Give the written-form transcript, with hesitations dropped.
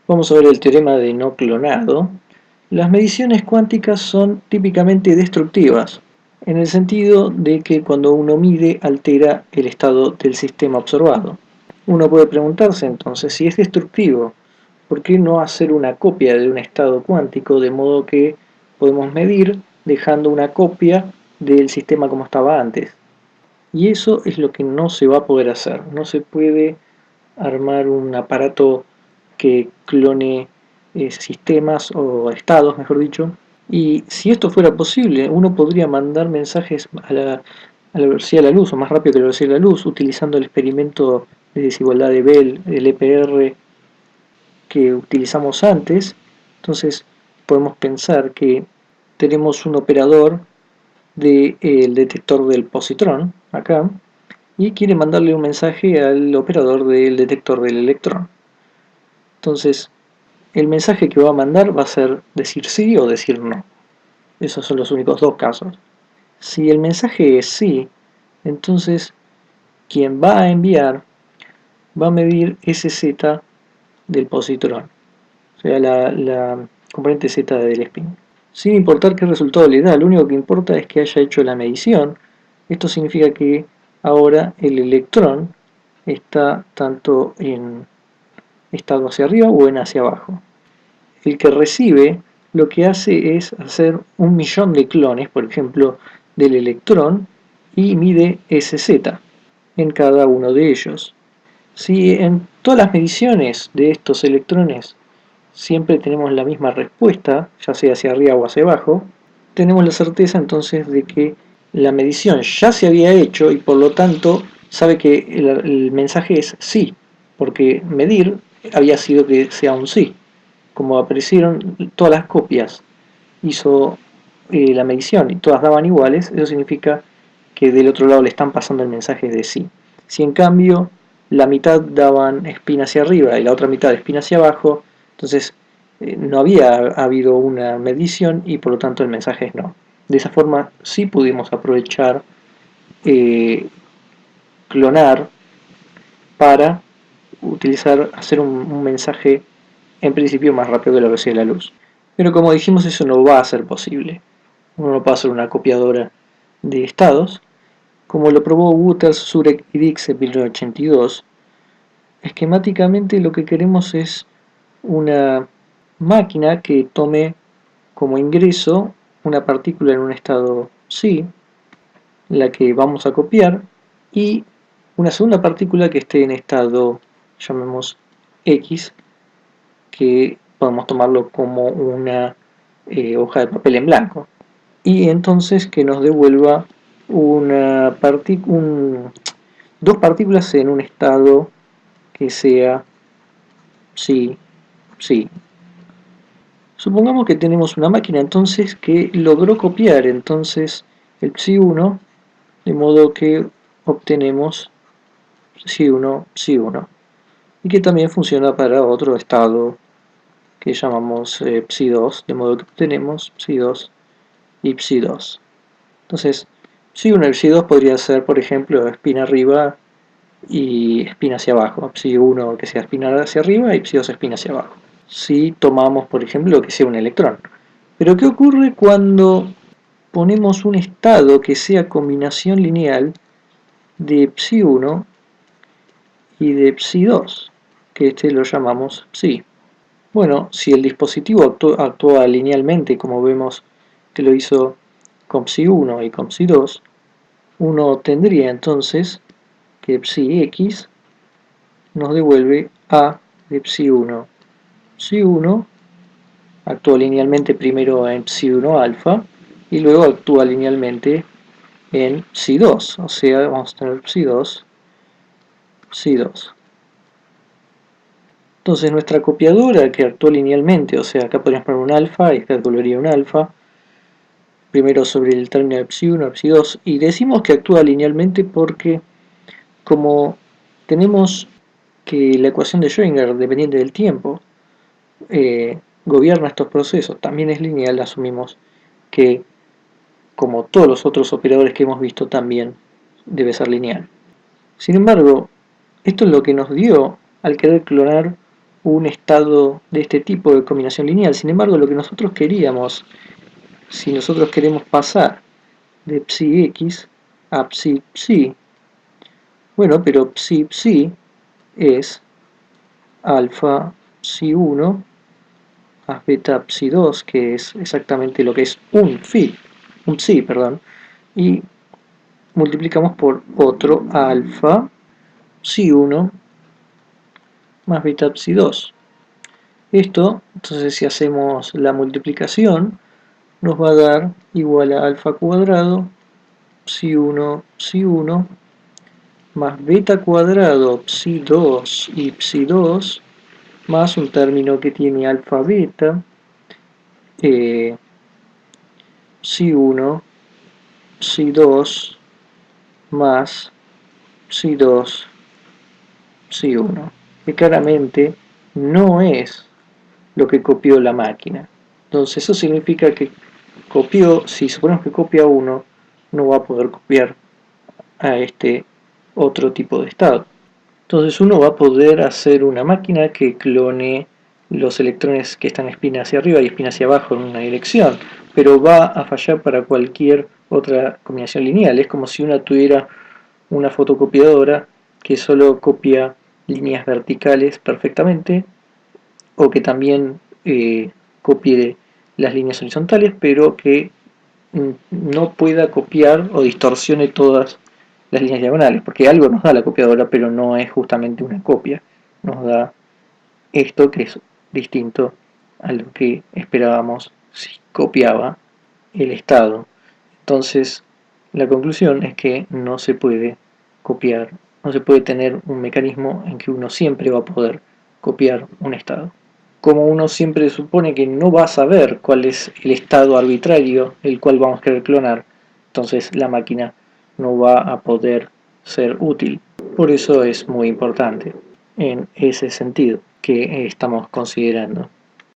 Vamos a ver el teorema de no clonado. Las mediciones cuánticas son típicamente destructivas, en el sentido de que cuando uno mide altera el estado del sistema observado. Uno puede preguntarse entonces, si es destructivo, ¿por qué no hacer una copia de un estado cuántico de modo que podemos medir dejando una copia del sistema como estaba antes? Y eso es lo que no se va a poder hacer. No se puede armar un aparato que clone sistemas o estados, mejor dicho. Y si esto fuera posible, uno podría mandar mensajes a la velocidad de la luz, o más rápido que la velocidad de la luz, utilizando el experimento de desigualdad de Bell, el EPR que utilizamos antes. Entonces podemos pensar que tenemos un operador del detector del positrón, acá, y quiere mandarle un mensaje al operador del detector del electrón. Entonces, el mensaje que va a mandar va a ser decir sí o decir no. Esos son los únicos dos casos. Si el mensaje es sí, entonces quien va a enviar va a medir SZ del positrón, o sea, la componente Z del spin. Sin importar qué resultado le da, lo único que importa es que haya hecho la medición. Esto significa que ahora el electrón está tanto en estado hacia arriba o en hacia abajo. El que recibe lo que hace es hacer 1.000.000 de clones, por ejemplo, del electrón y mide SZ en cada uno de ellos. Si en todas las mediciones de estos electrones siempre tenemos la misma respuesta, ya sea hacia arriba o hacia abajo, tenemos la certeza entonces de que la medición ya se había hecho y por lo tanto sabe que el mensaje es sí, porque medir había sido que sea un sí. Como aparecieron todas las copias, hizo la medición y todas daban iguales, eso significa que del otro lado le están pasando el mensaje de sí. Si en cambio la mitad daban spin hacia arriba y la otra mitad spin hacia abajo, entonces no había habido una medición y por lo tanto el mensaje es no. De esa forma sí pudimos aprovechar clonar para hacer un mensaje en principio más rápido que la velocidad de la luz. Pero como dijimos, eso no va a ser posible. Uno no puede hacer una copiadora de estados. Como lo probó Wouters, Zurek y Dix en 1982, esquemáticamente lo que queremos es una máquina que tome como ingreso una partícula en un estado psi, la que vamos a copiar, y una segunda partícula que esté en estado, llamemos X, que podemos tomarlo como una hoja de papel en blanco. Y entonces que nos devuelva dos partículas en un estado que sea psi, psi. Supongamos que tenemos una máquina entonces que logró copiar entonces el psi1, de modo que obtenemos psi1, psi1, y que también funciona para otro estado que llamamos psi2, de modo que obtenemos psi2 y psi2. Entonces, psi1 y psi2 podría ser, por ejemplo, spin arriba y spin hacia abajo. Psi1 que sea spin hacia arriba y psi2 spin hacia abajo. Si tomamos, por ejemplo, que sea un electrón. Pero ¿qué ocurre cuando ponemos un estado que sea combinación lineal de psi1 y de psi2? Que este lo llamamos psi. Bueno, si el dispositivo actúa linealmente, como vemos que lo hizo con psi1 y con psi2, uno tendría entonces que psi x nos devuelve a de psi1. Psi1 actúa linealmente primero en psi1 alfa y luego actúa linealmente en psi2, o sea, vamos a tener psi2, psi2. Entonces nuestra copiadora que actúa linealmente, o sea, acá podríamos poner un alfa y acá volvería un alfa, primero sobre el término de psi1, psi2, y decimos que actúa linealmente porque como tenemos que la ecuación de Schrödinger, dependiente del tiempo, gobierna estos procesos, también es lineal, asumimos que, como todos los otros operadores que hemos visto, también debe ser lineal. Sin embargo, esto es lo que nos dio al querer clonar un estado de este tipo de combinación lineal. Sin embargo, lo que nosotros queríamos, si nosotros queremos pasar de psi x a psi psi, bueno, pero psi psi es alfa psi 1 más beta psi 2, que es exactamente lo que es un psi, perdón, y multiplicamos por otro alfa psi 1 más beta psi 2. Esto, entonces si hacemos la multiplicación, nos va a dar igual a alfa cuadrado psi 1 más beta cuadrado psi 2 y psi 2 más un término que tiene alfa beta psi 1 psi 2 más psi 2 psi 1, que claramente no es lo que copió la máquina. Entonces eso significa que copió, si suponemos que copia 1, no va a poder copiar a este otro tipo de estado. Entonces uno va a poder hacer una máquina que clone los electrones que están espina hacia arriba y espina hacia abajo en una dirección, pero va a fallar para cualquier otra combinación lineal. Es como si uno tuviera una fotocopiadora que solo copia líneas verticales perfectamente, o que también copie las líneas horizontales, pero que no pueda copiar o distorsione todas las líneas diagonales, porque algo nos da la copiadora, pero no es justamente una copia, nos da esto que es distinto a lo que esperábamos si copiaba el estado. Entonces, la conclusión es que no se puede copiar, no se puede tener un mecanismo en que uno siempre va a poder copiar un estado. Como uno siempre supone que no va a saber cuál es el estado arbitrario el cual vamos a querer clonar, entonces la máquina no va a poder ser útil. Por eso es muy importante en ese sentido que estamos considerando.